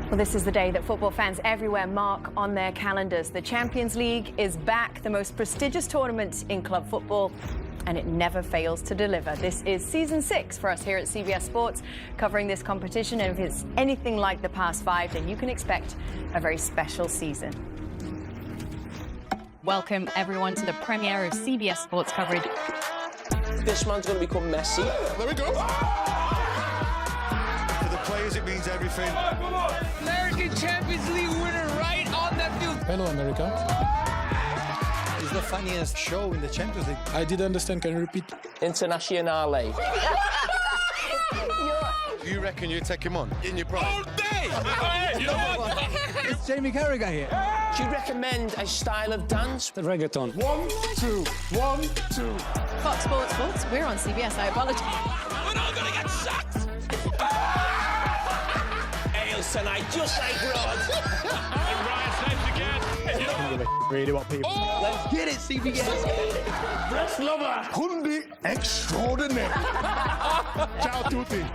Well, this is the day that football fans everywhere mark on their calendars. The Champions League is back, the most prestigious tournament in club football, and it never fails to deliver. This is season 6 for us here at CBS Sports, covering this competition. And if it's anything like the past 5, then you can expect a very special season. Welcome, everyone, to the premiere of CBS Sports coverage. This man's going to become Messi. There we go. For the players, it means everything. American Champions League winner right on that field. Hello, America. It's the funniest show in the Champions League. I didn't understand. Can you repeat? Internationale. You reckon you take him on in your prime? All day! You know what? It's Jamie Carragher here. Do you recommend a style of dance? The reggaeton. 1, 2, 1, 2. Fox Sports, we're on CBS, I apologize. We're all gonna get sacked! Ales tonight, just like Rod. And Ryan saves again. Really what people... Let's get it, CBS. Breast lover. Hundi extraordinaire. Ciao tutti.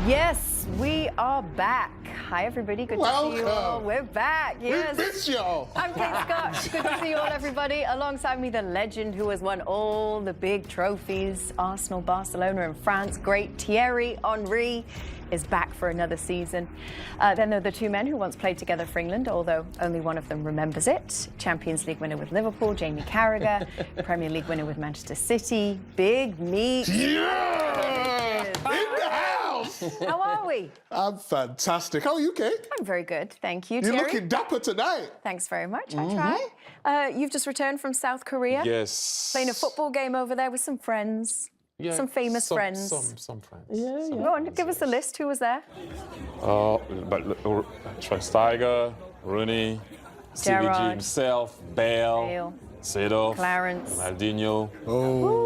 Yes, we are back. Hi, everybody. Good to see you all. Welcome. We're back. Yes. We miss y'all. I'm Kate Scott. Good to see you all, everybody. Alongside me, the legend who has won all the big trophies, Arsenal, Barcelona, and France. Great Thierry Henry is back for another season. Then there are the two men who once played together for England, although only one of them remembers it. Champions League winner with Liverpool, Jamie Carragher. Premier League winner with Manchester City. Big meat. Yeah! In the house. How are we? I'm fantastic. How are you, Kate? I'm very good, thank you, You're Thierry. looking dapper tonight. Thanks very much. I try. You've just returned from South Korea. Yes. Playing a football game over there with some friends. Yeah, some famous friends. Some friends. Go on, give us the list. Who was there? Carragher, Rooney, Gerrard. CBG himself, Bale, Seedorf, Clarence. Ronaldinho,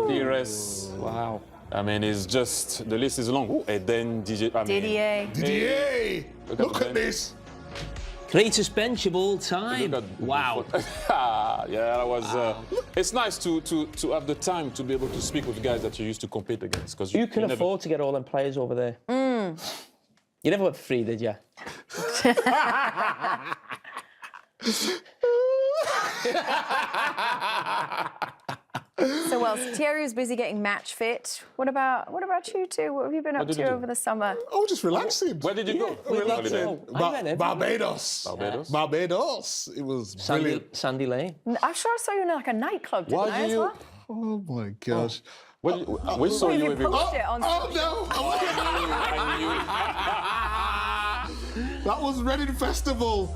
TUES. Wow. I mean, it's just, the list is long. Ooh, and then Didier. Didier. Look at this. Greatest bench of all time. Wow. Yeah, that was. It's nice to have the time to be able to speak with guys that you used to compete against. Because You can afford to get all them players over there. You never went for free, did you? So whilst Thierry was busy getting match fit, what about you two? What have you been up did to you do? over the summer? Oh, just relaxing. Where did you go? Relaxing. I went everywhere. Barbados. Barbados? Barbados. It was brilliant. Sandy Lane. I'm sure I saw you in like a nightclub, didn't Why I, do as you- well? Oh, my gosh. We saw you You everywhere. posted it on Oh, no. That was Reading Festival.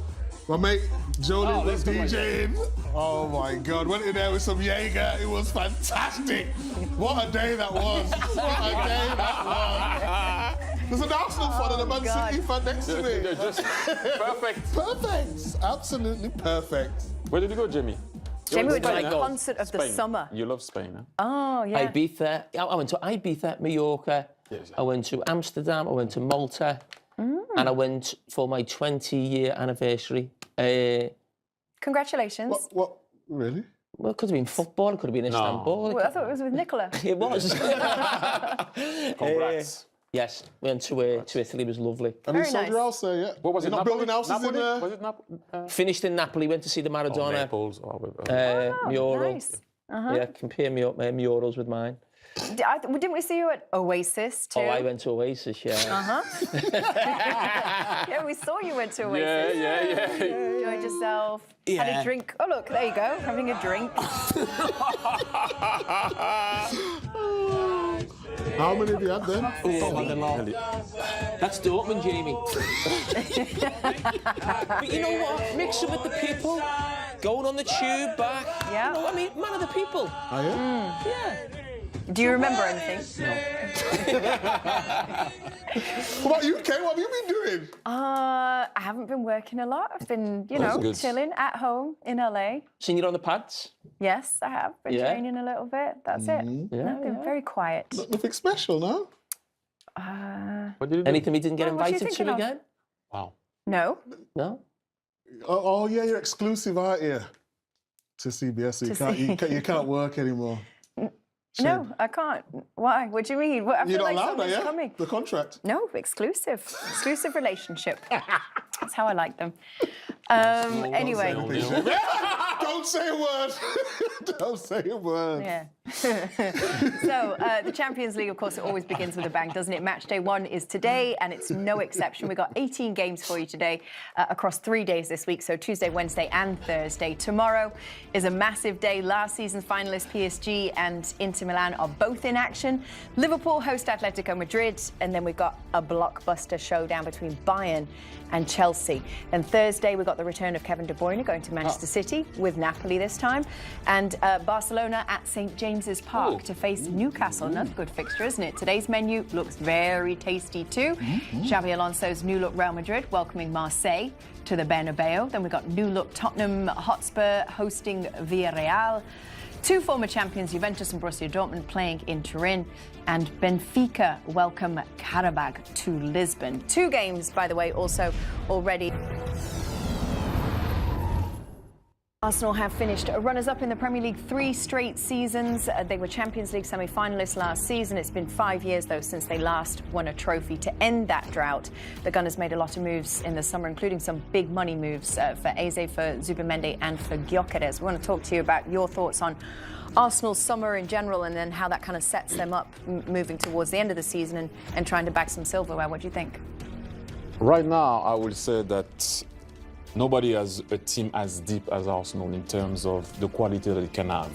My mate Jolie was DJing. Oh my God, went in there with some Jaeger. It was fantastic. What a day that was. What a day that was. There's an Arsenal fan and a Man City fan next to me. Just perfect. Perfect. Absolutely perfect. Where did you go, Jamie? Jamie went to Spain, a huh? concert of the Spain. summer. You love Spain, huh? Oh, yeah. Ibiza. I went to Ibiza, Mallorca. Yes. I went to Amsterdam. I went to Malta. And I went for my 20-year anniversary. Congratulations. What? Really? Well, it could have been football. It could have been Istanbul. Well, I thought it was with Nicola. It was. Congrats. Yes, we went to Italy. It was lovely. And you Very sold nice. your house there, yeah? What was You're it? not building houses Napoli? in there? Was it Napoli? Finished in Napoli. Went to see the Maradona Naples. mural. Nice. Yeah, compare murals with mine. Didn't we see you at Oasis too? Oh, I went to Oasis, yeah. Yeah, we saw you went to Oasis. Yeah. Enjoyed yourself. Had Yeah. a drink. Oh, look, there you go. Having a drink. How many have you had then? That's Dortmund, Jamie. But you know what? Mix it with the people. Going on the tube back. Yeah. You know what I mean? Man of the people. Oh, yeah? Yeah. Do you remember anything? What about you, Kate? What have you been doing? I haven't been working a lot. I've been, good. chilling at home in LA. Seen you on the pads? Yes, I have been Yeah. training a little bit. That's it. Yeah, Nothing, very quiet. Nothing special, no? What did you do? Anything we didn't get What are you invited to thinking of? again? Wow. No. No? Oh, yeah, you're exclusive, aren't you? To CBS, so you can't work anymore. No, I can't. Why? What do you mean? I You're feel not like allowed, something's are you? coming. The contract. No, exclusive. Exclusive relationship. That's how I like them. Anyway. Don't say a word. Don't say a word. Yeah. So the Champions League, of course, it always begins with a bang, doesn't it? Match day 1 is today, and it's no exception. We've got 18 games for you today across 3 days this week, so Tuesday, Wednesday and Thursday. Tomorrow is a massive day. Last season's finalists PSG and Inter Milan are both in action. Liverpool host Atletico Madrid, and then we've got a blockbuster showdown between Bayern and Chelsea. Then Thursday, we've got the return of Kevin De Bruyne going to Manchester City with Napoli this time, and Barcelona at St James's Park to face Newcastle. Another good fixture, isn't it? Today's menu looks very tasty too. Xabi Alonso's new look Real Madrid welcoming Marseille to the Bernabeu. Then we've got new look Tottenham Hotspur hosting Villarreal. 2 former champions, Juventus and Borussia Dortmund, playing in Turin. And Benfica welcome Carragher to Lisbon. 2 games, by the way, also already. Arsenal have finished runners-up in the Premier League 3 straight seasons. They were Champions League semi-finalists last season. It's been 5 years, though, since they last won a trophy. To end that drought, the Gunners made a lot of moves in the summer, including some big money moves for Eze, for Zubimendi and for Gyökeres. We want to talk to you about your thoughts on Arsenal's summer in general, and then how that kind of sets them up moving towards the end of the season and trying to bag some silverware. What do you think? Right now, I would say that nobody has a team as deep as Arsenal in terms of the quality that it can have.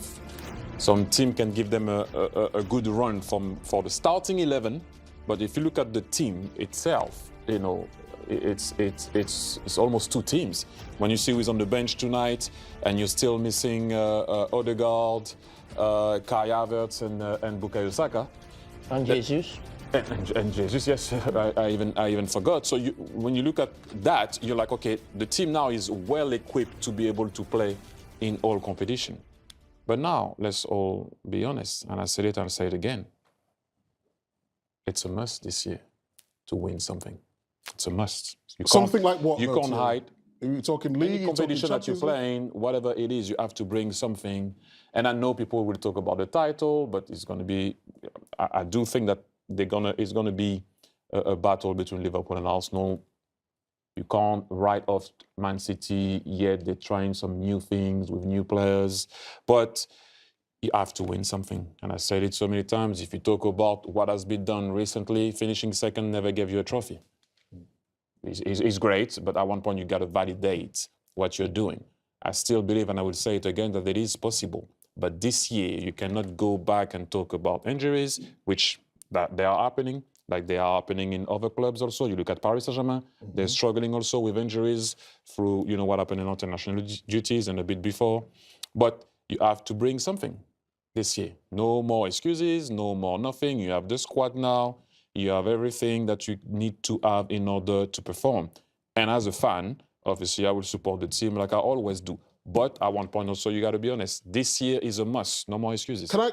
Some team can give them a good run for the starting 11, but if you look at the team itself, you know, it's almost 2 teams. When you see who's on the bench tonight, and you're still missing Odegaard, Kai Havertz, and Bukayo Saka, And Jesus. And Jesus, yes, I even forgot. So when you look at that, you're like, okay, the team now is well equipped to be able to play in all competition. But now, let's all be honest, and I said it and I'll say it again. It's a must this year to win something. It's a must. Something like what? You can't hide. Are you talking league? Any competition that you're playing, whatever it is, you have to bring something. And I know people will talk about the title, but it's going to be, I do think that it's going to be a battle between Liverpool and Arsenal. You can't write off Man City yet. They're trying some new things with new players. But you have to win something. And I said it so many times. If you talk about what has been done recently, finishing second never gave you a trophy. It's great, but at one point you got to validate what you're doing. I still believe, and I will say it again, that it is possible. But this year, you cannot go back and talk about injuries, which that they are happening, like they are happening in other clubs also. You look at Paris Saint-Germain, they're struggling also with injuries through, you know, what happened in international duties and a bit before. But you have to bring something this year. No more excuses, no more nothing. You have the squad now. You have everything that you need to have in order to perform. And as a fan, obviously, I will support the team like I always do. But at one point also, you got to be honest. This year is a must. No more excuses. Can I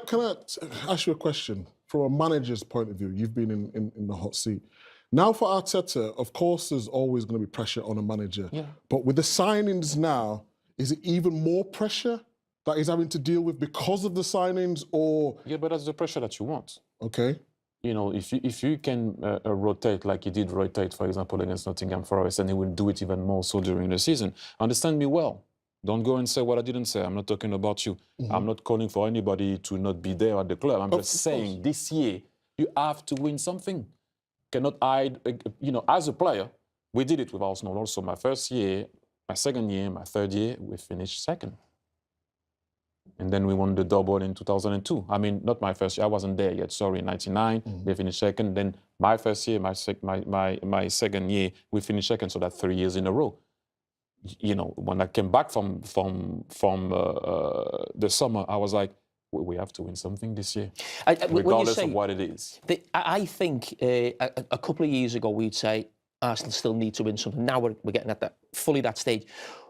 ask you a question? From a manager's point of view, you've been in the hot seat. Now for Arteta, of course, there's always going to be pressure on a manager. Yeah. But with the signings now, is it even more pressure that he's having to deal with because of the signings, or? Yeah, but that's the pressure that you want. Okay. You know, if you can rotate like he did rotate, for example, against Nottingham Forest, and he will do it even more so during the season, understand me well. Don't go and say what I didn't say. I'm not talking about you. I'm not calling for anybody to not be there at the club. I'm just saying this year, you have to win something. Cannot hide, you know, as a player, we did it with Arsenal also. My first year, my second year, my third year, we finished second. And then we won the double in 2002. I mean, not my first year, I wasn't there yet, sorry, in 99, they finished second. Then my first year, my second year, we finished second, so that's 3 years in a row. You know, when I came back from the summer, I was like, we have to win something this year, regardless of what it is. I think a couple of years ago, we'd say Arsenal still need to win something. Now we're getting at that stage.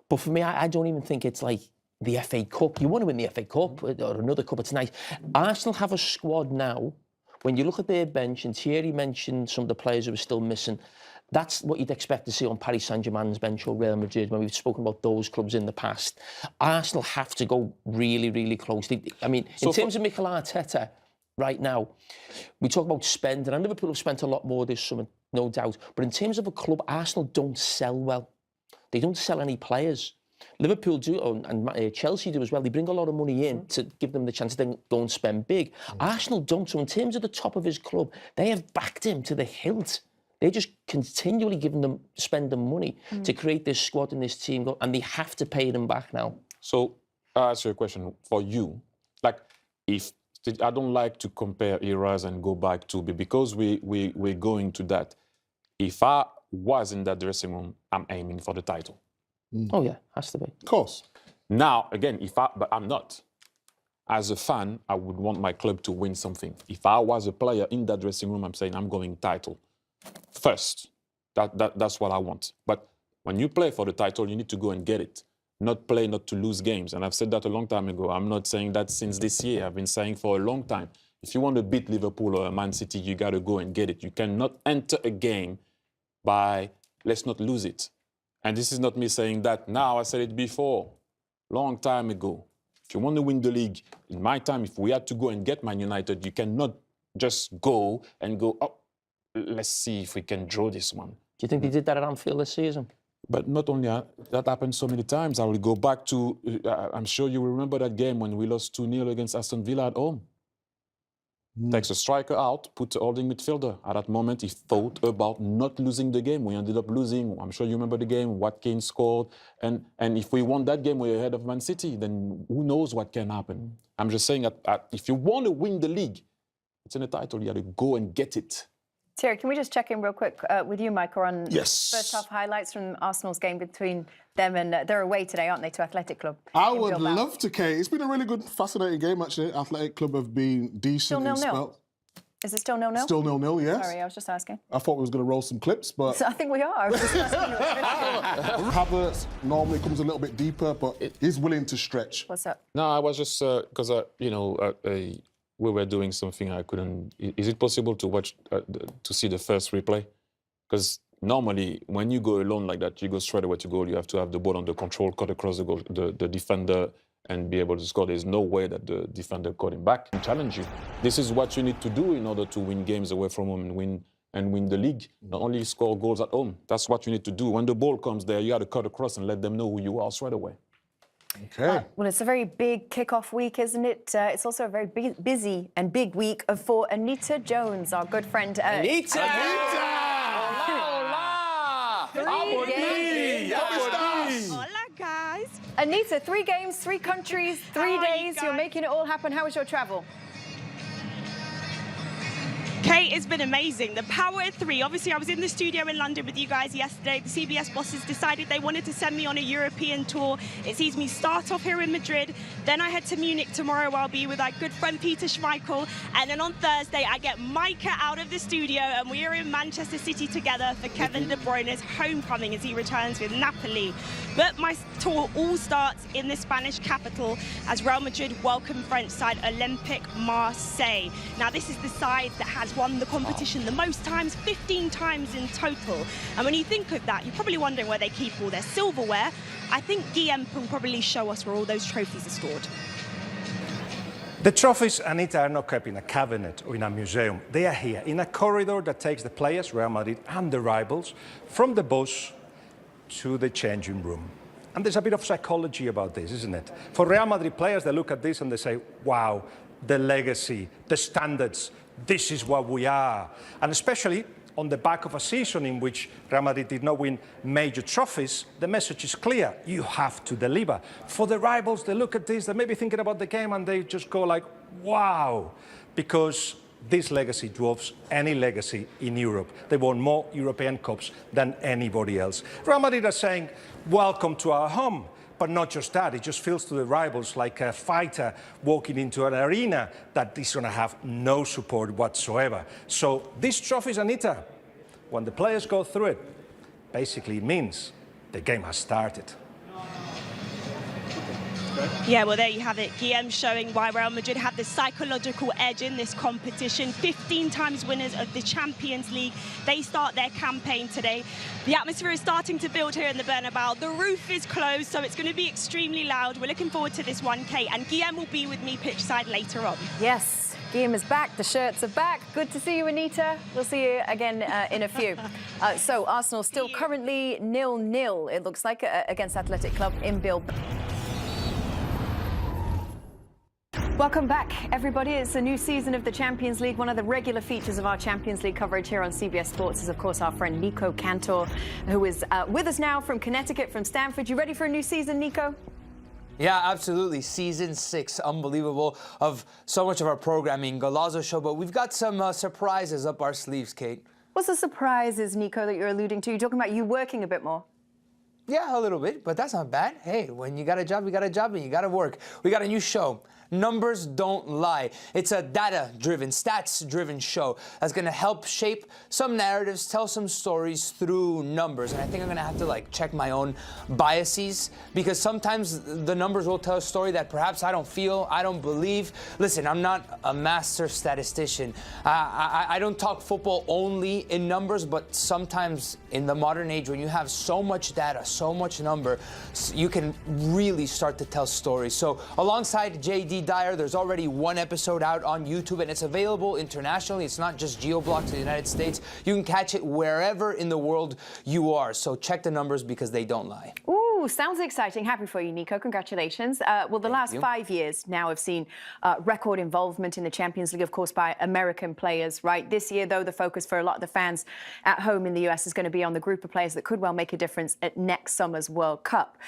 But for me, I don't even think it's like the FA Cup. You want to win the FA Cup or another cup, it's nice. Arsenal have a squad now. When you look at their bench, and Thierry mentioned some of the players who are still missing, that's what you'd expect to see on Paris Saint-Germain's bench or Real Madrid when we've spoken about those clubs in the past. Arsenal have to go really, really close. I mean, in terms of Mikel Arteta, right now, we talk about spending, and Liverpool have spent a lot more this summer, no doubt. But in terms of a club, Arsenal don't sell well. They don't sell any players. Liverpool do, and Chelsea do as well. They bring a lot of money in to give them the chance to then go and spend big. Arsenal don't. So in terms of the top of his club, they have backed him to the hilt. They're just continually spending money to create this squad and this team, and they have to pay them back now. So, I'll answer your question for you. Like, if I don't like to compare eras and go back to, because we're going to that. If I was in that dressing room, I'm aiming for the title. Oh yeah, has to be. Of course. Now, again, but I'm not. As a fan, I would want my club to win something. If I was a player in that dressing room, I'm saying I'm going title first. That's what I want. But when you play for the title, you need to go and get it. Not play, not to lose games. And I've said that a long time ago. I'm not saying that since this year. I've been saying for a long time. If you want to beat Liverpool or Man City, you got to go and get it. You cannot enter a game by, let's not lose it. And this is not me saying that now. I said it before, long time ago. If you want to win the league, in my time, if we had to go and get Man United, you cannot just go and go, oh, let's see if we can draw this one. Do you think they did that at Anfield this season? But not only that happened so many times. I will go back to, I'm sure you will remember that game when we lost 2-0 against Aston Villa at home. Takes a striker out, puts a holding midfielder. At that moment, he thought about not losing the game. We ended up losing. I'm sure you remember the game. Watkins scored. And if we won that game, we're ahead of Man City. Then who knows what can happen. I'm just saying that if you want to win the league, it's in a title. You got to go and get it. Thierry, can we just check in real quick with you, Micah, on first half highlights from Arsenal's game between them and they're away today, aren't they, to Athletic Club? I would love to, Kate. It's been a really good, fascinating game, actually. Athletic Club have been decent. Still 0-0? Is it still 0-0? Still 0-0, yes. Sorry, I was just asking. I thought we was going to roll some clips, but... So I think we are. I was just asking. Havertz normally comes a little bit deeper, but he's willing to stretch. What's up? No, I was just, because, we were doing something I couldn't... Is it possible to watch, to see the first replay? Because normally, when you go alone like that, you go straight away to goal. You have to have the ball under control, cut across the goal, the defender, and be able to score. There's no way that the defender got him back and challenge you. This is what you need to do in order to win games away from home and win the league. Not only score goals at home. That's what you need to do. When the ball comes there, you got to cut across and let them know who you are straight away. Okay. Well, it's a very big kickoff week, isn't it? It's also a very busy and big week for Anita Jones, our good friend. Anita! Hola, guys. Anita, 3 games, 3 countries, 3 days. You're making it all happen. How was your travel? Kate, it's been amazing. The power of 3. Obviously, I was in the studio in London with you guys yesterday. The CBS bosses decided they wanted to send me on a European tour. It sees me start off here in Madrid. Then I head to Munich tomorrow. I'll be with our good friend Peter Schmeichel. And then on Thursday, I get Micah out of the studio and we are in Manchester City together for Kevin De Bruyne's homecoming as he returns with Napoli. But my tour all starts in the Spanish capital as Real Madrid welcome French side Olympique Marseille. Now, this is the side that has won the competition the most times, 15 times in total. And when you think of that, you're probably wondering where they keep all their silverware. I think Guillaume will probably show us where all those trophies are stored. The trophies, Anita, are not kept in a cabinet or in a museum. They are here in a corridor that takes the players, Real Madrid and the rivals, from the bus to the changing room. And there's a bit of psychology about this, isn't it? For Real Madrid players, they look at this and they say, wow, the legacy, the standards, this is what we are. And especially on the back of a season in which Real Madrid did not win major trophies, the message is clear. You have to deliver. For the rivals, they look at this, they may be thinking about the game and they just go like, wow, because this legacy dwarfs any legacy in Europe. They won more European Cups than anybody else. Real Madrid are saying, welcome to our home. But not just that, it just feels to the rivals like a fighter walking into an arena that is going to have no support whatsoever. So these trophies, Anita, when the players go through it, basically means the game has started. Yeah, well, there you have it. Guillaume showing why Real Madrid have the psychological edge in this competition. 15 times winners of the Champions League. They start their campaign today. The atmosphere is starting to build here in the Bernabeu. The roof is closed, so it's going to be extremely loud. We're looking forward to this one, Kate. And Guillaume will be with me pitch side later on. Yes. Guillaume is back, the shirts are back. Good to see you, Anita. We'll see you again in a few. So Arsenal still currently 0-0, it looks like, against Athletic Club in Bilbao. Welcome back, everybody. It's a new season of the Champions League. One of the regular features of our Champions League coverage here on CBS Sports is, of course, our friend Nico Cantor, who is with us now from Connecticut, from Stamford. You ready for a new season, Nico? Yeah, absolutely. Season 6, unbelievable, of so much of our programming, Golazo Show, but we've got some surprises up our sleeves, Kate. What's the surprises, Nico, that you're alluding to? You're talking about you working a bit more. Yeah, a little bit, but that's not bad. Hey, when you got a job, and you got to work. We got a new show. Numbers Don't Lie. It's a data-driven, stats-driven show that's going to help shape some narratives, tell some stories through numbers. And I think I'm going to have to check my own biases, because sometimes the numbers will tell a story that perhaps I don't feel, I don't believe. Listen, I'm not a master statistician. I don't talk football only in numbers, but sometimes in the modern age, when you have so much data, so much number, you can really start to tell stories. So alongside JD Dyer, there's already one episode out on YouTube, and it's available internationally. It's not just geo-blocked in the United States. You can catch it wherever in the world you are. So check the numbers, because they don't lie. Ooh, sounds exciting. Happy for you, Nico. Congratulations. Well, the last 5 years now have seen record involvement in the Champions League, of course, by American players, right? This year, though, the focus for a lot of the fans at home in the US is going to be on the group of players that could well make a difference at next summer's World Cup.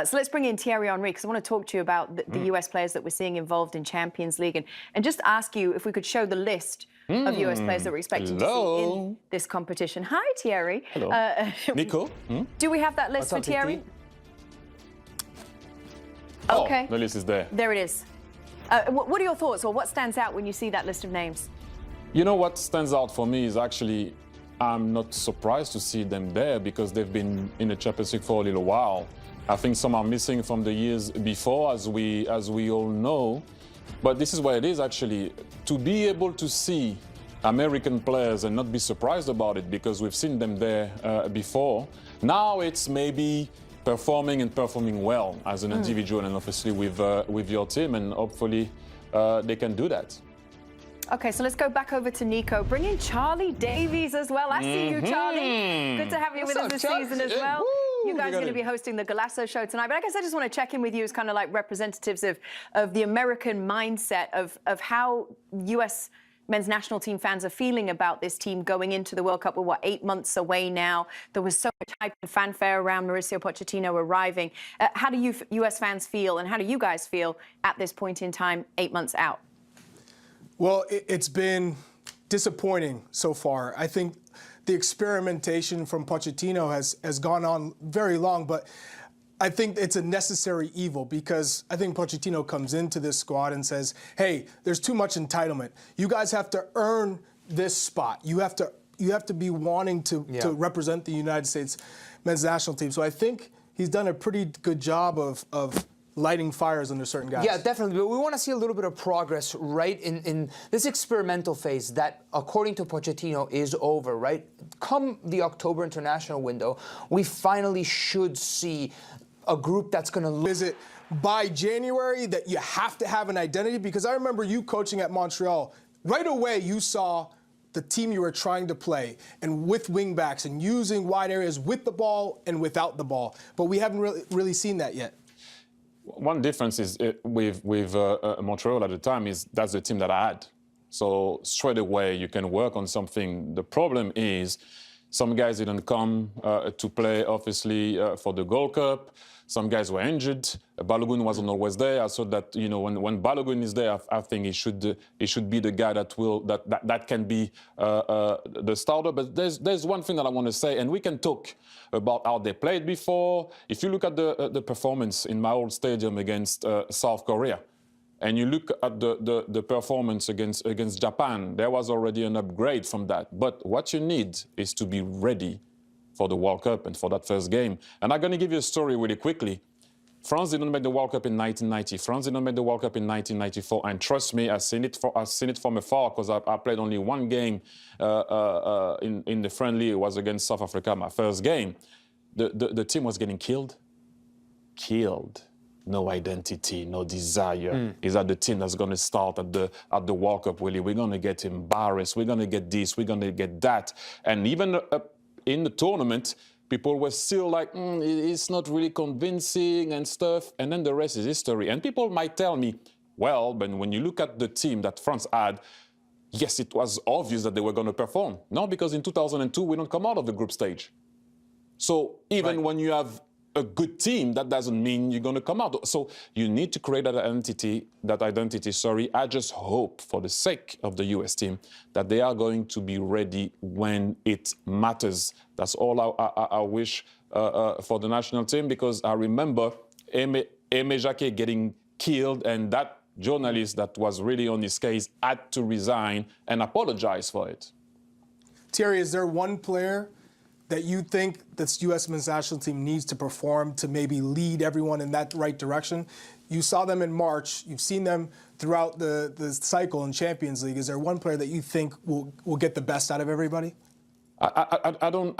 So let's bring in Thierry Henry, because I want to talk to you about the US players that we're seeing involved in Champions League, and just ask you if we could show the list of US players that we're expecting to see in this competition. Hi, Thierry. Hello. Nico. Do we have that list for Thierry? Okay. Oh, the list is there. There it is. What are your thoughts, or what stands out when you see that list of names? You know what stands out for me is actually, I'm not surprised to see them there, because they've been in the Champions League for a little while. I think some are missing from the years before, as we all know. But this is what it is, actually. To be able to see American players and not be surprised about it, because we've seen them there before. Now it's maybe performing well as an individual, and obviously with your team, and hopefully they can do that. Okay, so let's go back over to Nico. Bring in Charlie Davies as well. I see you, Charlie. Good to have you with us this season as well. You guys are going to be hosting the Golazo Show tonight. But I guess I just want to check in with you as kind of like representatives of the American mindset of how US men's national team fans are feeling about this team going into the World Cup. We're, 8 months away now. There was so much hype and fanfare around Mauricio Pochettino arriving. How do you US fans feel, and how do you guys feel at this point in time, 8 months out? Well, it's been disappointing so far. I think the experimentation from Pochettino has gone on very long, but I think it's a necessary evil, because I think Pochettino comes into this squad and says, hey, there's too much entitlement. You guys have to earn this spot. You have to be wanting to represent the United States men's national team. So I think he's done a pretty good job of lighting fires under certain guys. Yeah, definitely. But we want to see a little bit of progress, right, in this experimental phase that, according to Pochettino, is over, right? Come the October international window, we finally should see a group that's going to... Is it by January that you have to have an identity? Because I remember you coaching at Montreal. Right away, you saw the team you were trying to play, and with wingbacks and using wide areas with the ball and without the ball. But we haven't really seen that yet. One difference is with Montreal at the time is that's the team that I had. So straight away you can work on something. The problem is some guys didn't come to play, obviously, for the Gold Cup. Some guys were injured. Balogun wasn't always there. I saw that, you know, when Balogun is there, I think he should be the guy that can be the starter. But there's one thing that I want to say, and we can talk about how they played before. If you look at the performance in my old stadium against South Korea, and you look at the performance against Japan, there was already an upgrade from that. But what you need is to be ready for the World Cup and for that first game. And I'm going to give you a story really quickly. France didn't make the World Cup in 1990. France didn't make the World Cup in 1994. And trust me, I've seen it from afar, because I played only one game in the friendly. It was against South Africa, my first game. The team was getting killed. no identity, no desire. Is that the team that's going to start at the World Cup, really? We're going to get embarrassed. We're going to get this. We're going to get that. And even in the tournament, people were still like, it's not really convincing and stuff. And then the rest is history. And people might tell me, well, but when you look at the team that France had, yes, it was obvious that they were going to perform. No, because in 2002, we don't come out of the group stage. So even when you have a good team, that doesn't mean you're going to come out. So you need to create that identity. I just hope, for the sake of the US team, that they are going to be ready when it matters. That's all I wish for the national team, because I remember Aimé Jacquet getting killed, and that journalist that was really on his case had to resign and apologize for it. Thierry, is there one player that you think this U.S. men's national team needs to perform to maybe lead everyone in that right direction? You saw them in March. You've seen them throughout the cycle in Champions League. Is there one player that you think will get the best out of everybody? I don't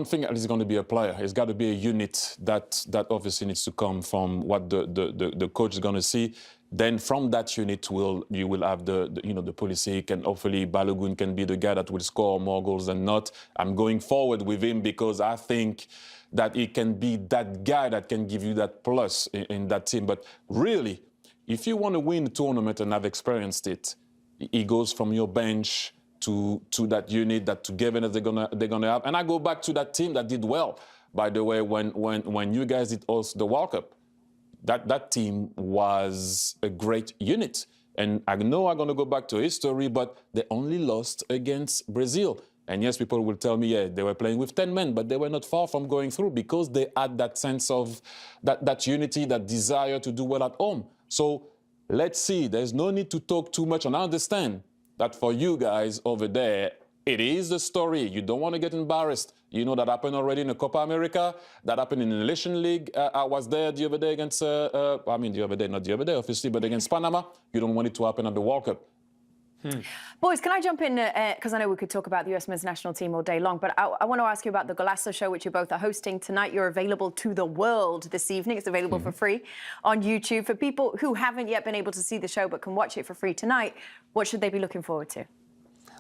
think it's going to be a player. It's got to be a unit that obviously needs to come from what the coach is going to see. Then from that unit, you will have the Pulisic, and hopefully Balogun can be the guy that will score more goals than not. I'm going forward with him because I think that he can be that guy that can give you that plus in that team. But really, if you want to win a tournament, and I've experienced it, he goes from your bench to that unit, that togetherness they're gonna have. And I go back to that team that did well, by the way, when you guys did host the World Cup. That team was a great unit. And I know I'm going to go back to history, but they only lost against Brazil. And yes, people will tell me, yeah, they were playing with 10 men, but they were not far from going through because they had that sense of that unity, that desire to do well at home. So let's see. There's no need to talk too much. And I understand that for you guys over there, it is the story. You don't want to get embarrassed. You know that happened already in the Copa America. That happened in the Nation League. I was there the other day against, not the other day, obviously, but against Panama. You don't want it to happen at the World Cup. Boys, can I jump in? Because I know we could talk about the US men's national team all day long, but I want to ask you about the Golazo show, which you both are hosting tonight. You're available to the world this evening. It's available for free on YouTube. For people who haven't yet been able to see the show but can watch it for free tonight, what should they be looking forward to?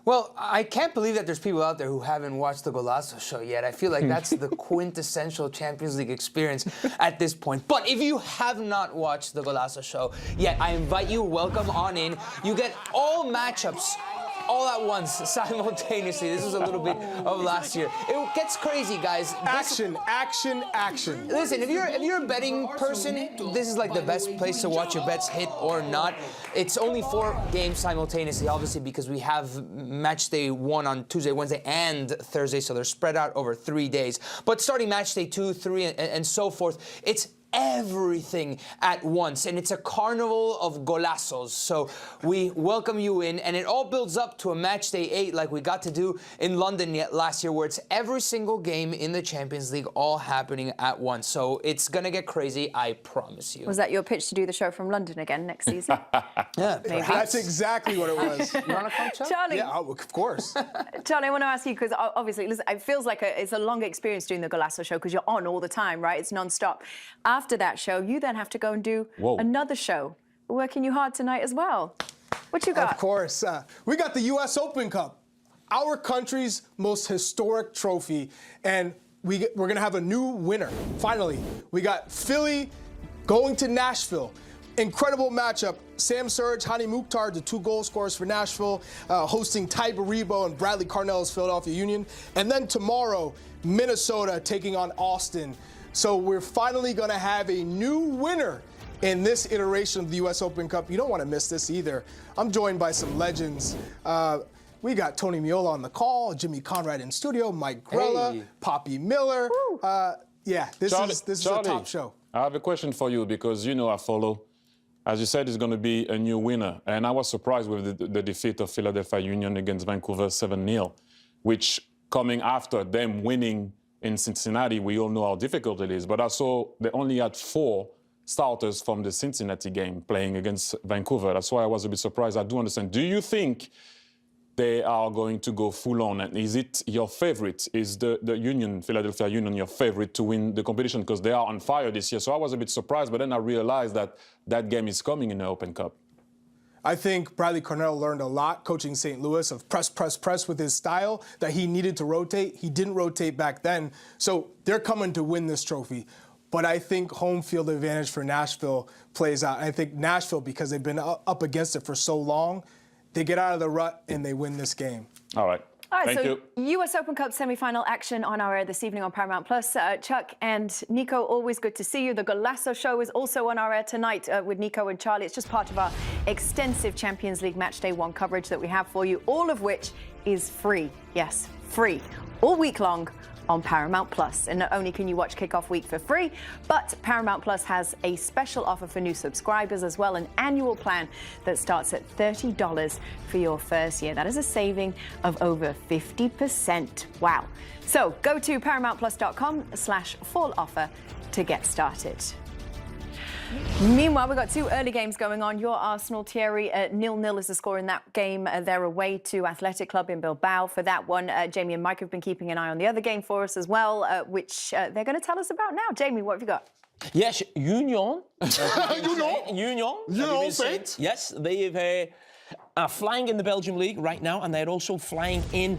Well, I can't believe that there's people out there who haven't watched the Golazo show yet. I feel like that's the quintessential Champions League experience at this point. But if you have not watched the Golazo show yet, I invite you, welcome on in. You get all matchups all at once, simultaneously. This was a little bit of last year. It gets crazy, guys. Action, action, action. Listen, if you're a betting person, this is like the best place to watch your bets hit or not. It's only 4 games simultaneously, obviously, because we have match day 1 on Tuesday, Wednesday, and Thursday, so they're spread out over 3 days. But starting match day 2, 3, and so forth, it's everything at once, and it's a carnival of golazos. So we welcome you in, and it all builds up to a match day 8 like we got to do in London last year, where it's every single game in the Champions League all happening at once. So it's gonna get crazy, I promise you. Was that your pitch to do the show from London again next season? Yeah, maybe. That's exactly what it was. You want to come, Charlie? Yeah, of course. Charlie, I want to ask you, because obviously, listen, it feels like it's a long experience doing the Golazo show because you're on all the time, right? It's non-stop. After that show, you then have to go and do another show. We're working you hard tonight as well. What you got? Of course. We got the U.S. Open Cup, our country's most historic trophy, and we're going to have a new winner. Finally, we got Philly going to Nashville. Incredible matchup. Sam Surge, Hani Mukhtar, the 2 goal scorers for Nashville, hosting Ty Baribo and Bradley Carnell's Philadelphia Union. And then tomorrow, Minnesota taking on Austin. So we're finally going to have a new winner in this iteration of the U.S. Open Cup. You don't want to miss this either. I'm joined by some legends. We got Tony Meola on the call, Jimmy Conrad in studio, Mike Grella, Poppy Miller. This is a top show. I have a question for you because you know I follow. As you said, it's going to be a new winner. And I was surprised with the defeat of Philadelphia Union against Vancouver 7-0, which coming after them winning in Cincinnati, we all know how difficult it is. But I saw they only had 4 starters from the Cincinnati game playing against Vancouver. That's why I was a bit surprised. I do understand. Do you think they are going to go full on. And is it your favorite? Is the Union, Philadelphia Union, your favorite to win the competition? Because they are on fire this year. So I was a bit surprised, but then I realized that that game is coming in the Open Cup. I think Bradley Cornell learned a lot coaching St. Louis of press, press, press with his style that he needed to rotate. He didn't rotate back then. So they're coming to win this trophy. But I think home field advantage for Nashville plays out. I think Nashville, because they've been up against it for so long, they get out of the rut and they win this game. All right. All right, Thank so you. US Open Cup semi-final action on our air this evening on Paramount Plus. Chuck and Nico, always good to see you. The Golasso show is also on our air tonight with Nico and Charlie. It's just part of our extensive Champions League Matchday 1 coverage that we have for you, all of which is free. Yes, free. All week long on Paramount Plus. And not only can you watch Kickoff Week for free, but Paramount Plus has a special offer for new subscribers as well, an annual plan that starts at $30 for your first year. That is a saving of over 50%. Wow. So go to paramountplus.com/fall offer to get started. Meanwhile, we've got 2 early games going on. Your Arsenal, Thierry, 0-0 is the score in that game. They're away to Athletic Club in Bilbao for that one. Jamie and Mike have been keeping an eye on the other game for us as well, which they're going to tell us about now. Jamie, what have you got? Yes, Union. Union Saints. Yes, they are flying in the Belgium League right now, and they're also flying in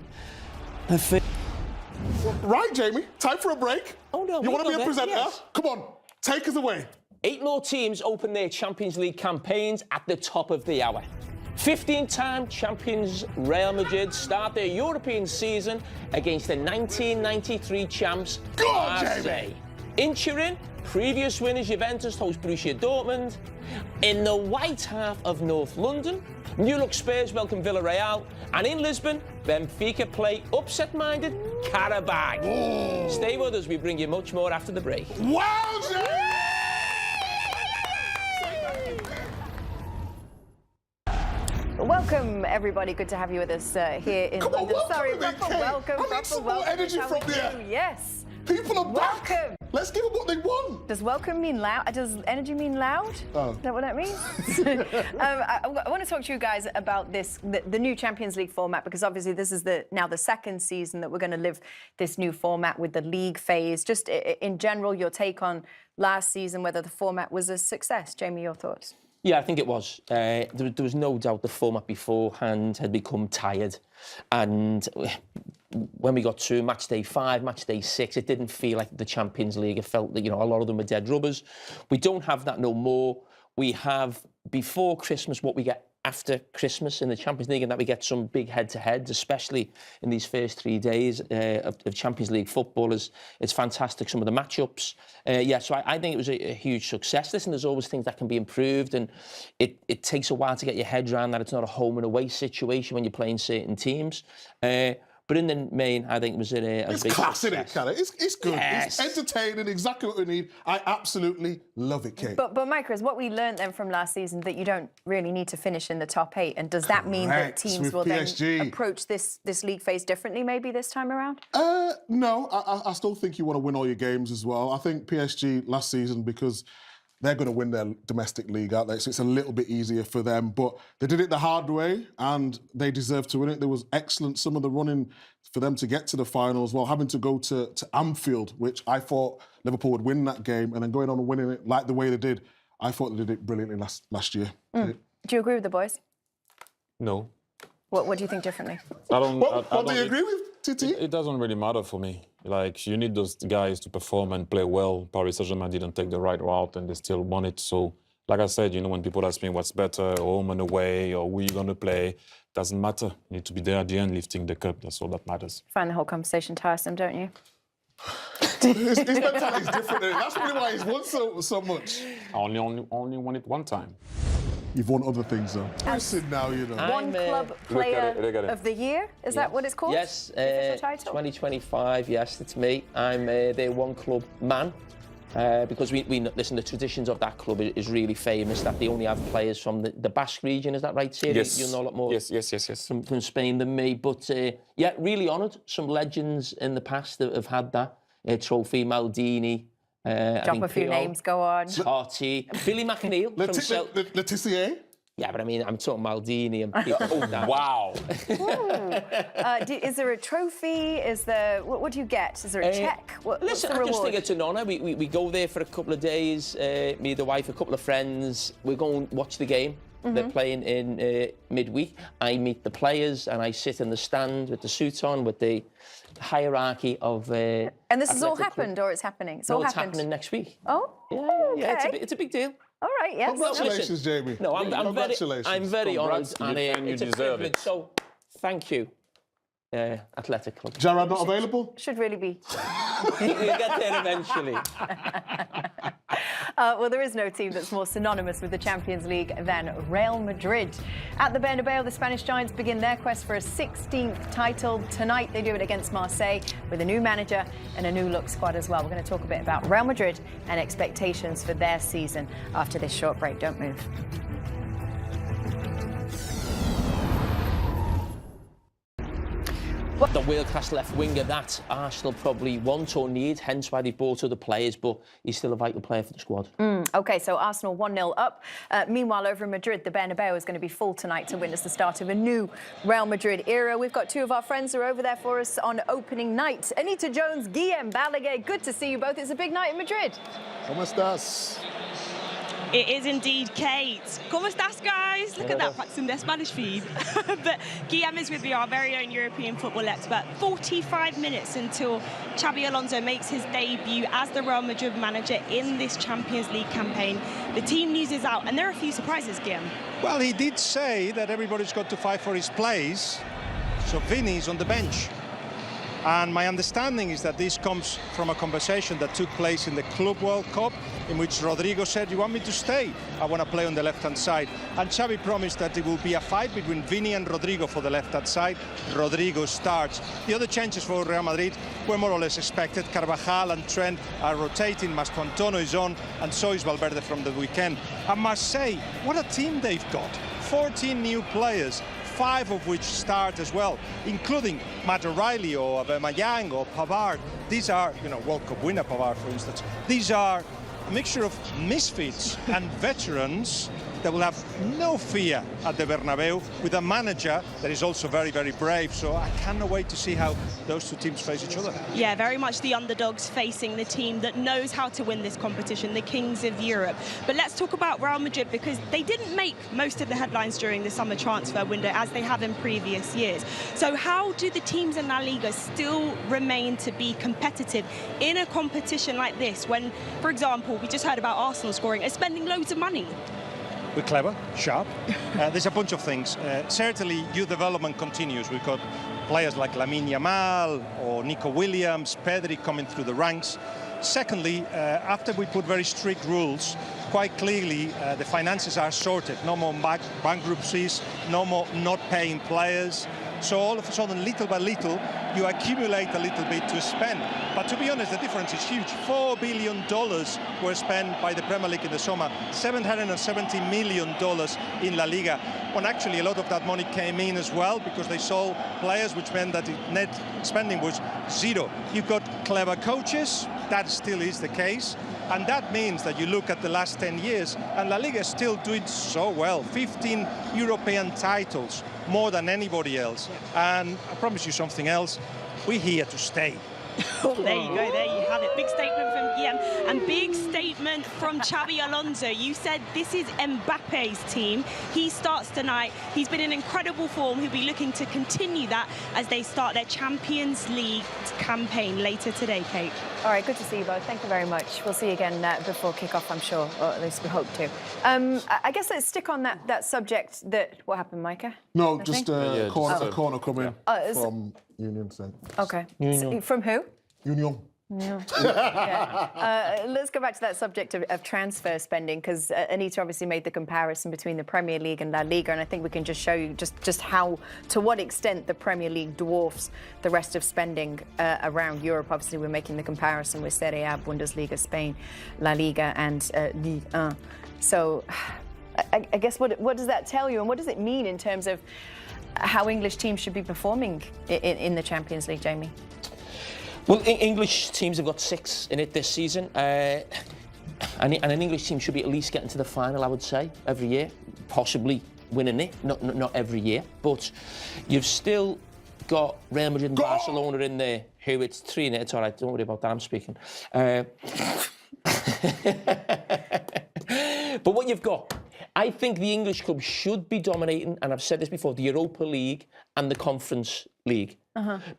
the... Right, Jamie. Time for a break. Oh, no. You want to be a presenter? Yes. Come on. Take us away. 8 more teams open their Champions League campaigns at the top of the hour. 15-time champions Real Madrid start their European season against the 1993 champs Marseille. In Turin, previous winners Juventus host Borussia Dortmund. In the white half of North London, New Look Spurs welcome Villarreal. And in Lisbon, Benfica play upset-minded Carragher. Stay with us, we bring you much more after the break. Wow, Jamie! Welcome, everybody. Good to have you with us here in London. Sorry, welcome. I need some more energy from there. Yes. People are back. Welcome. Let's give them what they want. Does welcome mean loud? Does energy mean loud? Oh. Is that what that means? I want to talk to you guys about this, the new Champions League format, because obviously this is now the second season that we're going to live this new format with the league phase. Just in general, your take on last season, whether the format was a success. Jamie, your thoughts? Yeah, I think it was. There was no doubt the format beforehand had become tired. And when we got to match day 5, match day 6, it didn't feel like the Champions League. It felt that, a lot of them were dead rubbers. We don't have that no more. We have, before Christmas, what we get after Christmas in the Champions League, and that we get some big head-to-heads, especially in these first 3 days of Champions League football. It's fantastic, some of the matchups. So I think it was a huge success. Listen, there's always things that can be improved, and it takes a while to get your head around that it's not a home and away situation when you're playing certain teams. But in the main, I think it was a it's big class, success. isn't it, Khaled? It's good. Yes. It's entertaining, exactly what we need. I absolutely love it, Kate. But Micah, is what we learned then from last season that you don't really need to finish in the top 8, and does that mean that teams With will PSG. then approach this league phase differently maybe this time around? No, I still think you want to win all your games as well. I think PSG last season, because they're going to win their domestic league out there, so it's a little bit easier for them. But they did it the hard way, and they deserve to win it. There was excellent, some of the running for them to get to the finals, while having to go to Anfield, which I thought Liverpool would win that game, and then going on and winning it like the way they did. I thought they did it brilliantly last year. Do you agree with the boys? No. What do you think differently? What do you agree with, Titi? It doesn't really matter for me. Like, you need those guys to perform and play well. Paris Saint-Germain didn't take the right route, and they still won it. So, like I said, when people ask me what's better, home and away, or who you're going to play, doesn't matter. You need to be there at the end, lifting the cup. That's all that matters. Find the whole conversation tiresome, don't you? His mentality is different. That's probably why he's won so much. I only won it one time. You've won other things, though. Listen now, One club player of the year? Is that what it's called? Yes, the official title? 2025, yes, it's me. I'm their one club man. Because we listen, the traditions of that club is really famous, that they only have players from the Basque region, is that right, Thierry? Yes. You'll know a lot more Yes. From Spain than me. But, really honoured. Some legends in the past that have had that. Trophy, Maldini. Drop a few names, go on. Totti. Billy McNeil. Letitia. Yeah, but I mean, I'm talking Maldini and people like that. Wow. Is there a trophy? Is there what do you get? Is there a check? What's the I reward? just think it's an honour. We go there for a couple of days. Me, the wife, a couple of friends. We go and watch the game. They're playing in midweek. I meet the players and I sit in the stand with the suit on with the hierarchy of. And this has all happened, or it's happening? It's all it's happened. happening next week. Oh, yeah. okay. It's a big deal. All right, yes. Congratulations, Jamie. No, I'm very honoured, Congrats, and you it's a deserve privilege. it. So, thank you, Athletic Club. Gerard not available? Should really be. We'll get there eventually. Well, there is no team that's more synonymous with the Champions League than Real Madrid. At the Bernabeu, the Spanish Giants begin their quest for a 16th title. Tonight, they do it against Marseille with a new manager and a new look squad as well. We're going to talk a bit about Real Madrid and expectations for their season after this short break. Don't move. The world-class left winger that Arsenal probably want or need, hence why they've bought other players, but he's still a vital player for the squad. OK, so Arsenal 1-0 up. Meanwhile, over in Madrid, the Bernabeu is going to be full tonight to witness the start of a new Real Madrid era. We've got two of our friends who are over there for us on opening night. Anita Jones, Guillem Balaguer, good to see you both. It's a big night in Madrid. ¿Cómo estás? It is indeed Kate. ¿Cómo estás, guys? Look at that, practicing their Spanish feed. But Guillem is with me, our very own European football expert. 45 minutes until Xabi Alonso makes his debut as the Real Madrid manager in this Champions League campaign. The team news is out, and there are a few surprises, Guillem. Well, he did say that everybody's got to fight for his place, so Vini's on the bench. And my understanding is that this comes from a conversation that took place in the Club World Cup, in which Rodrigo said, "You want me to stay? I want to play on the left-hand side." And Xavi promised that it will be a fight between Vini and Rodrigo for the left-hand side. Rodrigo starts. The other changes for Real Madrid were more or less expected. Carvajal and Trent are rotating. Mastroantonio is on, and so is Valverde from the weekend. And Marseille, what a team they've got. 14 new players. 5 of which start as well, including Matt O'Reilly or Aubameyang or Pavard. These are, World Cup winner Pavard, for instance. These are a mixture of misfits and veterans that will have no fear at the Bernabeu, with a manager that is also very, very brave. So I cannot wait to see how those two teams face each other. Yeah, very much the underdogs facing the team that knows how to win this competition, the kings of Europe. But let's talk about Real Madrid, because they didn't make most of the headlines during the summer transfer window as they have in previous years. So how do the teams in La Liga still remain to be competitive in a competition like this when, for example, we just heard about Arsenal scoring and spending loads of money? We're clever, sharp. There's a bunch of things. Certainly, youth development continues. We've got players like Lamine Yamal or Nico Williams, Pedri coming through the ranks. Secondly, after we put very strict rules, quite clearly the finances are sorted. No more bankruptcies, no more not paying players. So all of a sudden, little by little, you accumulate a little bit to spend. But to be honest, the difference is huge. $4 billion were spent by the Premier League in the summer, $770 million in La Liga. When actually a lot of that money came in as well, because they sold players, which meant that the net spending was zero. You've got clever coaches, that still is the case. And that means that you look at the last 10 years, and La Liga is still doing so well. 15 European titles, more than anybody else. And I promise you something else, we're here to stay. Oh, there you go, there you have it. Big statement from Guillem and big statement from Xabi Alonso. You said this is Mbappe's team. He starts tonight. He's been in incredible form. He'll be looking to continue that as they start their Champions League campaign later today, Kate. All right, good to see you both. Thank you very much. We'll see you again before kick-off, I'm sure, or at least we hope to. I guess let's stick on that subject. What happened, Micah? No, Nothing? just a corner coming from Union. Okay. So, from who? Union. Yeah. Let's go back to that subject of transfer spending, because Anita obviously made the comparison between the Premier League and La Liga, and I think we can just show you just how, to what extent the Premier League dwarfs the rest of spending around Europe. Obviously, we're making the comparison with Serie A, Bundesliga, Spain, La Liga, and Ligue 1. So, I guess what does that tell you, and what does it mean in terms of how English teams should be performing in the Champions League, Jamie? Well, English teams have got 6 in it this season. and an English team should be at least getting to the final, I would say, every year, possibly winning it, not every year, but you've still got Real Madrid and Barcelona in there, who it's 3-0, it's all right, don't worry about that, I'm speaking. But what you've got, I think the English clubs should be dominating, and I've said this before, the Europa League and the Conference League.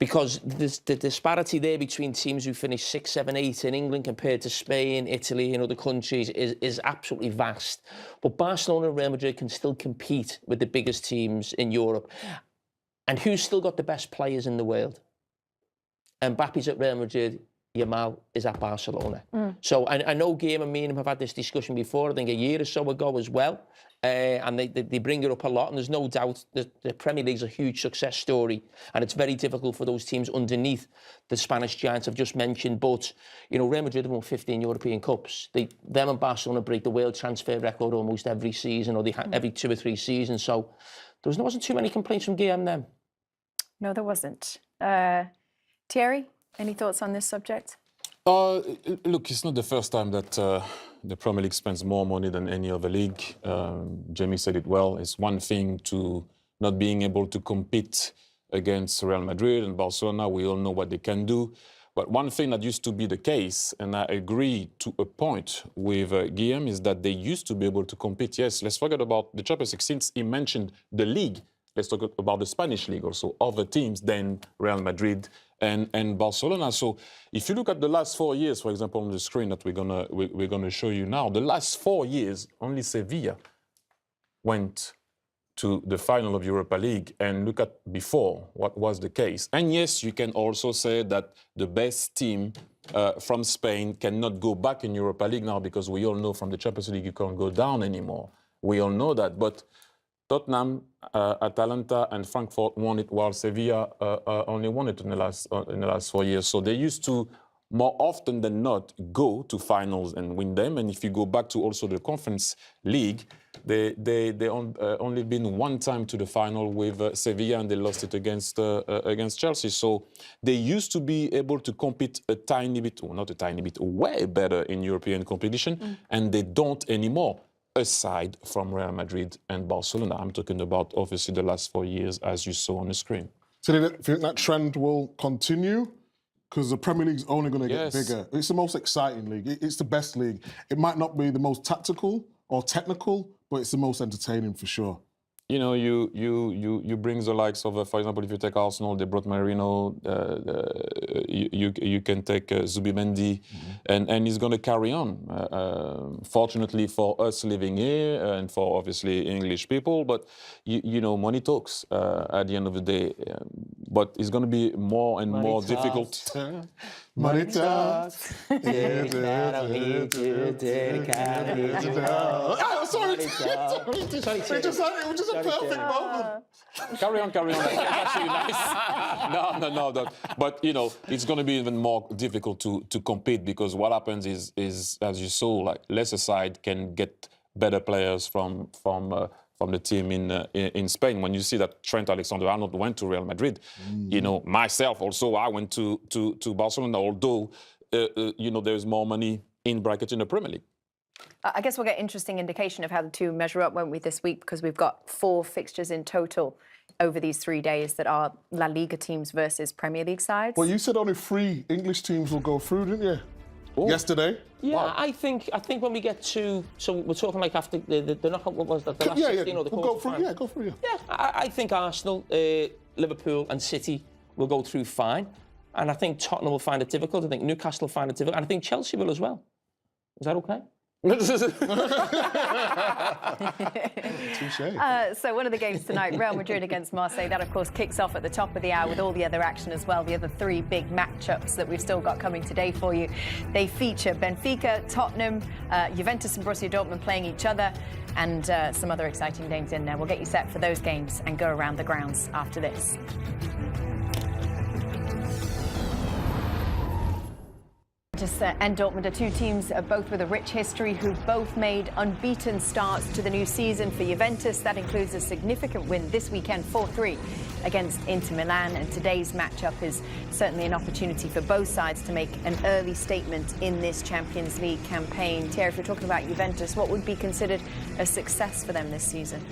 Because the disparity there between teams who finish 6, 7, 8 in England compared to Spain, Italy and other countries is absolutely vast. But Barcelona and Real Madrid can still compete with the biggest teams in Europe. And who's still got the best players in the world? Mbappe's at Real Madrid, Yamal is at Barcelona. So I know Guillaume and me and him have had this discussion before, I think a year or so ago as well. And they bring it up a lot, and there's no doubt that the Premier League's a huge success story, and it's very difficult for those teams underneath the Spanish giants I've just mentioned. But, you know, Real Madrid have won 15 European Cups. Them and Barcelona break the world transfer record almost every season, or every 2 or 3 seasons. So there wasn't too many complaints from Guillaume then. No, there wasn't. Thierry, any thoughts on this subject? Look, it's not the first time that the Premier League spends more money than any other league. Jamie said it well. It's one thing to not being able to compete against Real Madrid and Barcelona. We all know what they can do. But one thing that used to be the case, and I agree to a point with Guillaume, is that they used to be able to compete. Yes, let's forget about the Champions League. Since he mentioned the league, let's talk about the Spanish league also, other teams than Real Madrid and Barcelona. So if you look at the last 4 years, for example, on the screen that we're gonna show you now, the last 4 years, only Sevilla went to the final of Europa League, and look at before what was the case. And yes, you can also say that the best team from Spain cannot go back in Europa League now, because we all know from the Champions League you can't go down anymore. We all know that, but Tottenham, Atalanta and Frankfurt won it, while Sevilla only won it in the last 4 years. So they used to, more often than not, go to finals and win them. And if you go back to also the Conference League, they only been one time to the final with Sevilla, and they lost it against Chelsea. So they used to be able to compete a tiny bit, or not a tiny bit, way better in European competition, and they don't anymore, aside from Real Madrid and Barcelona. I'm talking about, obviously, the last 4 years, as you saw on the screen. So do you think that trend will continue? Because the Premier League's only going to get bigger. It's the most exciting league. It's the best league. It might not be the most tactical or technical, but it's the most entertaining for sure. You know, you bring the likes of, for example, if you take Arsenal, they brought Marino. You can take Zubimendi, and he's going to carry on. Fortunately for us living here, and for obviously English people, but you know, money talks at the end of the day. But it's going to be more and more difficult. Money talks. Sorry. It was just a perfect moment. Carry on. That's actually nice. No. But, you know, it's going to be even more difficult to compete, because what happens is, as you saw, like, lesser side can get better players from the team in Spain. When you see that Trent Alexander-Arnold went to Real Madrid, you know, myself also, I went to Barcelona, although, you know, there's more money in bracket in the Premier League. I guess we'll get interesting indication of how the two measure up, won't we, this week, because we've got 4 fixtures in total over these 3 days that are La Liga teams versus Premier League sides. Well, you said only 3 English teams will go through, didn't you? Ooh. Yesterday? Yeah, wow. I think when we get to, so we're talking like after the knockout, what was that, the last 16 or the quarter? Go through. Yeah, I think Arsenal, Liverpool and City will go through fine. And I think Tottenham will find it difficult. I think Newcastle will find it difficult. And I think Chelsea will as well. Is that okay? So one of the games tonight, Real Madrid against Marseille, that of course kicks off at the top of the hour with all the other action as well. The other 3 big matchups that we've still got coming today for you. They feature Benfica, Tottenham, Juventus and Borussia Dortmund playing each other, and some other exciting games in there. We'll get you set for those games and go around the grounds after this. And Dortmund are 2 teams, both with a rich history, who've both made unbeaten starts to the new season. For Juventus, that includes a significant win this weekend, 4-3 against Inter Milan, and today's matchup is certainly an opportunity for both sides to make an early statement in this Champions League campaign. Thierry, if we're talking about Juventus, what would be considered a success for them this season?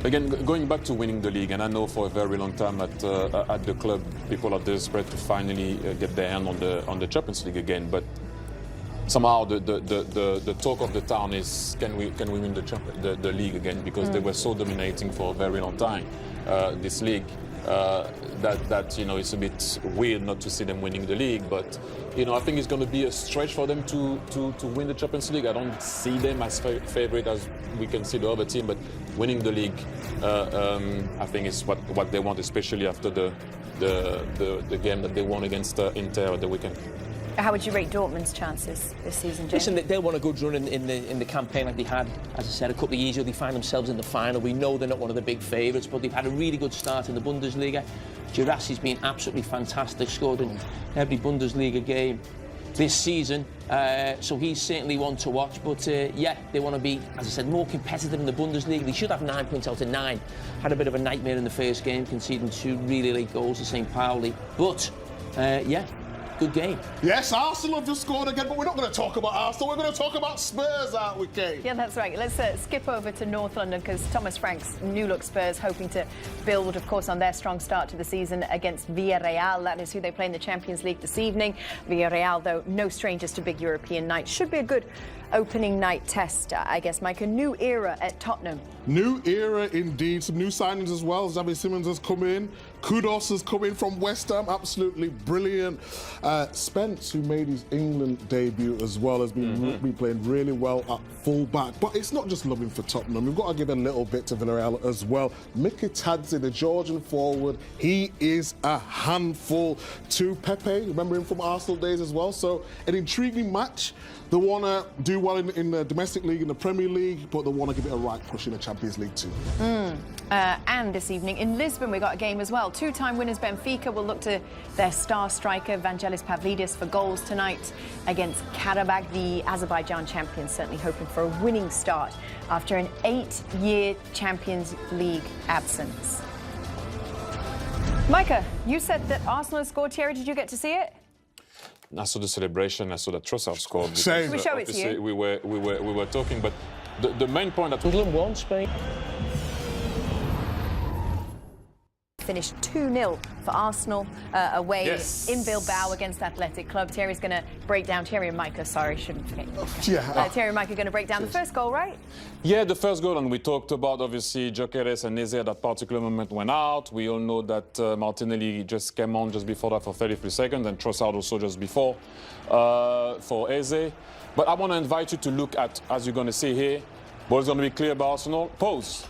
Again, going back to winning the league, and I know for a very long time at the club, people are desperate to finally get their hand on the Champions League again. But somehow the talk of the town is, can we win the league again? Because they were so dominating for a very long time, this league, that you know, it's a bit weird not to see them winning the league. But you know, I think it's going to be a stretch for them to win the Champions League. I don't see them as favorite as we can see the other team, but winning the league, I think is what they want, especially after the game that they won against Inter at the weekend. How would you rate Dortmund's chances this season, James? Listen, they'll want a good run in the campaign like they had, as I said, a couple of years ago. They find themselves in the final. We know they're not one of the big favourites, but they've had a really good start in the Bundesliga. Girassi's been absolutely fantastic, scored in every Bundesliga game this season, so he's certainly one to watch. But yeah, they want to be, as I said, more competitive in the Bundesliga. They should have 9 points out of 9. Had a bit of a nightmare in the first game, conceding 2 really late goals to St. Pauli. But yeah, good game. Yes, Arsenal have just scored again, but we're not going to talk about Arsenal. We're going to talk about Spurs, aren't we, Kate? Yeah, that's right. Let's skip over to North London, because Thomas Frank's new-look Spurs hoping to build, of course, on their strong start to the season against Villarreal. That is who they play in the Champions League this evening. Villarreal, though, no strangers to big European nights. Should be a good opening night test, I guess, Mike. A new era at Tottenham. New era indeed. Some new signings as well. Xavi Simons has come in. Kudos has come in from West Ham. Absolutely brilliant. Spence, who made his England debut as well, has been playing really well at full-back. But it's not just loving for Tottenham. We've got to give a little bit to Villarreal as well. Mkhitaryan, the Georgian forward, he is a handful. To Pepe, remember him from Arsenal days as well. So an intriguing match. They want to do well in the domestic league, in the Premier League, but they want to give it a right push in the Champions League too. And this evening in Lisbon, we got a game as well. Two-time winners Benfica will look to their star striker Vangelis Pavlidis for goals tonight against Carragher. The Azerbaijan champions certainly hoping for a winning start after an 8-year Champions League absence. Micah, you said that Arsenal scored. Thierry, did you get to see it? I saw the celebration. I saw that Trossard scored. Because, Same. We show it to you. We were talking, but the main point that England won, Spain. Finished 2-0 for Arsenal away Yes. in Bilbao against Athletic Club. Thierry's going to break down, Thierry and Micah, sorry, shouldn't forget. Yeah. Thierry and Micah are going to break down the first goal, right? Yeah, the first goal, and we talked about, obviously, Gyökeres and Eze at that particular moment went out. We all know that Martinelli just came on just before that for 33 seconds, and Trossard also just before for Eze. But I want to invite you to look at, as you're going to see here, ball's going to be clear by Arsenal. Pause.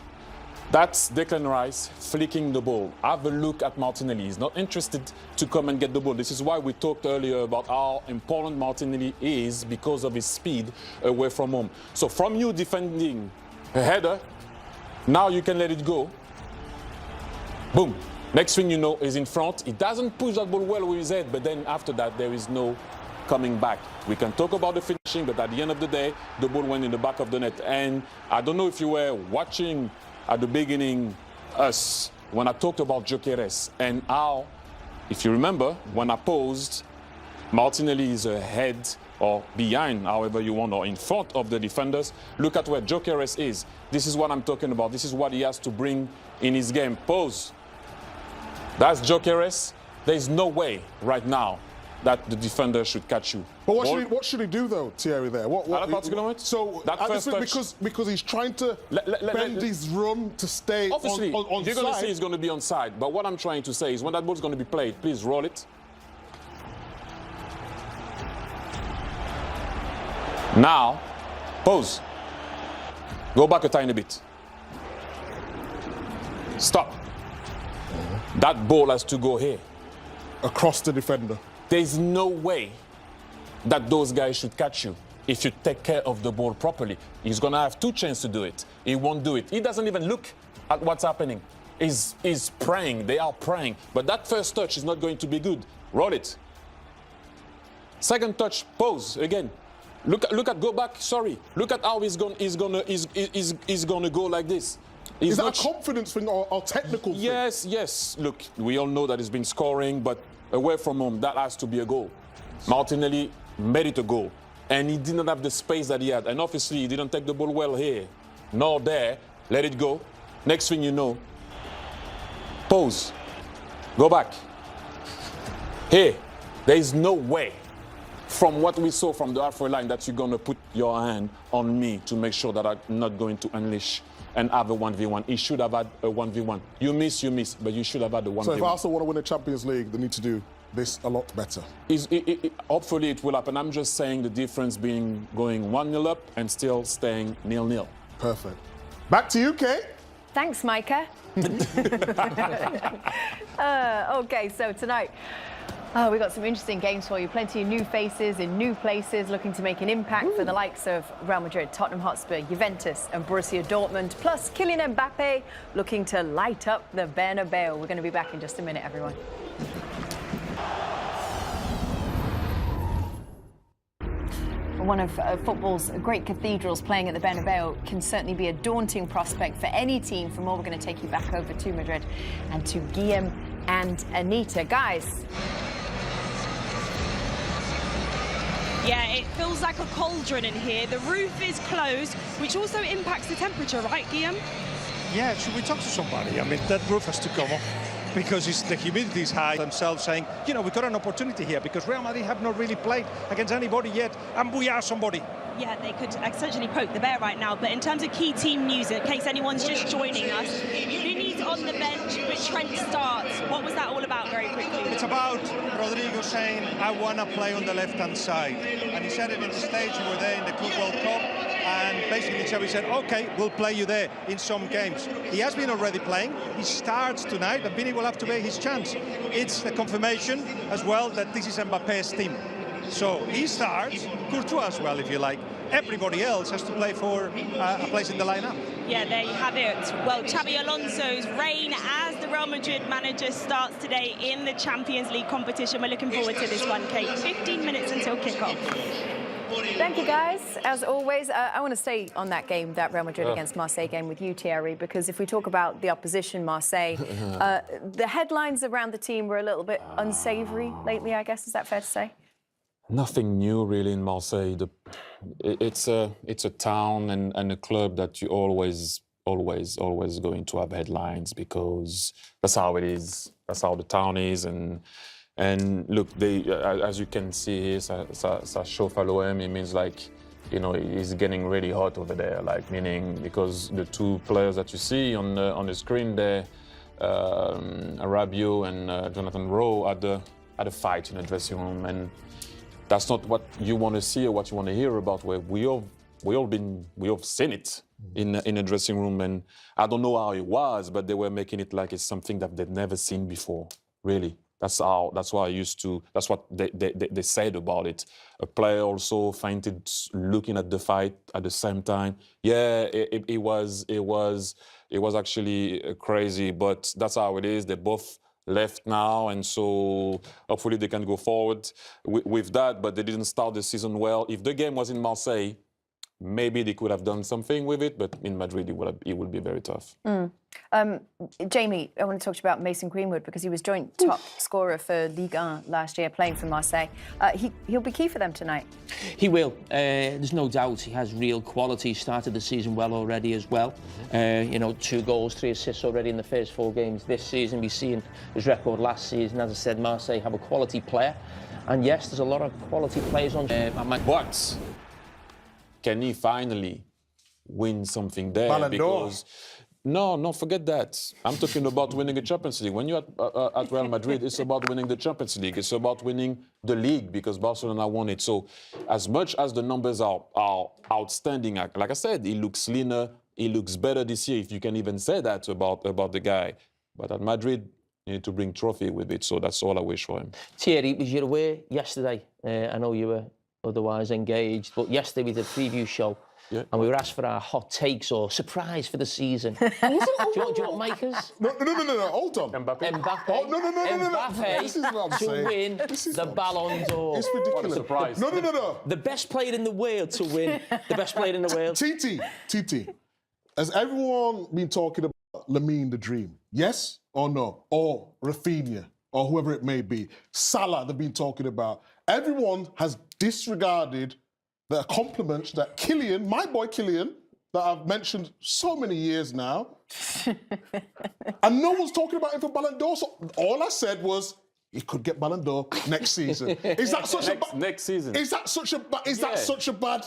That's Declan Rice flicking the ball. Have a look at Martinelli. He's not interested to come and get the ball. This is why we talked earlier about how important Martinelli is because of his speed away from home. So from you defending a header, now you can let it go. Boom. Next thing you know is in front. He doesn't push that ball well with his head, but then after that there is no coming back. We can talk about the finishing, but at the end of the day, the ball went in the back of the net. And I don't know if you were watching at the beginning, when I talked about Gyökeres and how, if you remember, when I paused, Martinelli is ahead or behind, however you want, or in front of the defenders. Look at where Gyökeres is. This is what I'm talking about. This is what he has to bring in his game. Pause. That's Gyökeres. There's no way right now that the defender should catch you. But what should he do though, Thierry? There, At a particular moment? So that first touch, because he's trying to bend his run to stay obviously, on you're going to side. see he's going to be on side. But what I'm trying to say is when that ball's going to be played, please roll it. Now, pause. Go back a tiny bit. Stop. That ball has to go here. Across the defender. There's no way that those guys should catch you if you take care of the ball properly. He's going to have 2 chances to do it. He won't do it. He doesn't even look at what's happening. He's praying. They are praying. But that first touch is not going to be good. Roll it. Second touch, pause again. Look at, go back, sorry. Look at how he's gonna go like this. Is that a confidence thing or technical thing? Yes. Look, we all know that he's been scoring, but away from home, that has to be a goal. Martinelli made it a goal, and he didn't have the space that he had. And obviously, he didn't take the ball well here, nor there. Let it go. Next thing you know, pause. Go back. Here, there is no way, from what we saw from the halfway line, that you're going to put your hand on me to make sure that I'm not going to unleash and have a 1v1. He should have had a 1v1. You miss, but you should have had a 1v1. So if Arsenal want to win the Champions League, they need to do this a lot better. Hopefully it will happen. I'm just saying the difference being going 1-0 up and still staying 0-0. Perfect. Back to you, Kate. Thanks, Micah. Okay, so tonight, we've got some interesting games for you. Plenty of new faces in new places looking to make an impact for the likes of Real Madrid, Tottenham Hotspur, Juventus and Borussia Dortmund. Plus, Kylian Mbappe looking to light up the Bernabeu. We're going to be back in just a minute, everyone. One of football's great cathedrals playing at the Bernabeu can certainly be a daunting prospect for any team. For more, we're going to take you back over to Madrid and to Guillaume and Anita. Guys. Yeah, it feels like a cauldron in here. The roof is closed, which also impacts the temperature, right, Guillaume? Yeah, should we talk to somebody? I mean, that roof has to come off because the humidity is high. Themselves saying, you know, we've got an opportunity here because Real Madrid have not really played against anybody yet, and we are somebody. Yeah, they could essentially poke the bear right now. But in terms of key team news, in case anyone's just joining us, Vini's on the bench, but Trent starts. What was that all about, very quickly? It's about Rodrigo saying, I want to play on the left-hand side. And he said it in the States, we were there in the Club World Cup, and basically Xavi said, OK, we'll play you there in some games. He has been already playing. He starts tonight, and Vini will have to make his chance. It's the confirmation as well that this is Mbappe's team. So he starts, Courtois as well, if you like. Everybody else has to play for a place in the lineup. Yeah, there you have it. Well, Xabi Alonso's reign as the Real Madrid manager starts today in the Champions League competition. We're looking forward to this one, Kate. 15 minutes until kickoff. Thank you, guys. As always, I want to stay on that game, that Real Madrid against Marseille game with you, Thierry, because if we talk about the opposition, Marseille, the headlines around the team were a little bit unsavoury lately, I guess. Is that fair to say? Nothing new really in Marseille. It's a town and a club that you always going to have headlines because that's how it is. That's how the town is. And look, they as you can see here, ça chauffe à l'OM. It means like, you know, it's getting really hot over there. Like meaning because the two players that you see on the screen there, Rabiot and Jonathan Rowe, had a fight in the dressing room, and that's not what you want to see or what you want to hear about. Where we have seen it in a dressing room, and I don't know how it was, but they were making it like it's something that they've never seen before. Really, that's what they said about it. A player also fainted looking at the fight at the same time. Yeah, it was actually crazy, but that's how it is. They both left now, and so hopefully they can go forward with that, but they didn't start the season well. If the game was in Marseille, maybe they could have done something with it, but in Madrid it would be very tough. Jamie, I want to talk to you about Mason Greenwood because he was joint top scorer for Ligue 1 last year, playing for Marseille. He'll be key for them tonight. He will. There's no doubt he has real quality. He started the season well already as well. 2 goals, 3 assists already in the first 4 games this season. We've seen his record last season. As I said, Marseille have a quality player. And yes, there's a lot of quality players on. But can he finally win something there? Ballon d'Or. Because no, forget that. I'm talking about winning the Champions League. When you're at Real Madrid, it's about winning the Champions League. It's about winning the league because Barcelona won it. So as much as the numbers are outstanding, like I said, he looks leaner, he looks better this year, if you can even say that about the guy. But at Madrid, you need to bring trophy with it. So that's all I wish for him. Thierry, was you aware yesterday? I know you were otherwise engaged, but yesterday we did a preview show. Yeah. And we were asked for our hot takes or surprise for the season. Do you want Micah's? No, hold on. Mbappe. Oh, no. Mbappe This is what I'm to saying. win the Ballon d'Or. It's ridiculous. What a surprise. No. The best player in the world to win. The best player in the world. TT. has everyone been talking about Lamine the Dream? Yes or no? Or Rafinha, or whoever it may be. Salah, they've been talking about. Everyone has disregarded the compliments that Kylian, my boy Kylian, that I've mentioned so many years now, and no one's talking about him for Ballon d'Or. So all I said was, he could get Ballon d'Or next season. Is that such next season? Is that such a that such a bad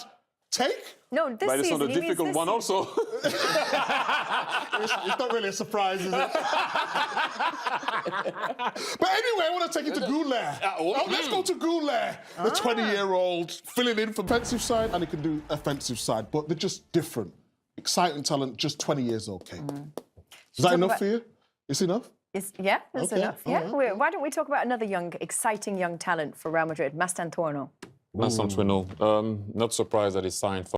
take? No, this But it's season. not a difficult one also. It's not really a surprise, is it? But anyway, I want to take it to Goulet. Let's go to Goulet, the 20-year-old, filling in for defensive side, and he can do offensive side, but they're just different. Exciting talent, just 20 years old, Kate. Is that enough for you? Is enough? Yeah, that's enough. Yeah. Why don't we talk about another exciting young talent for Real Madrid, Mastantuono? Mastantuono. Not surprised that he signed for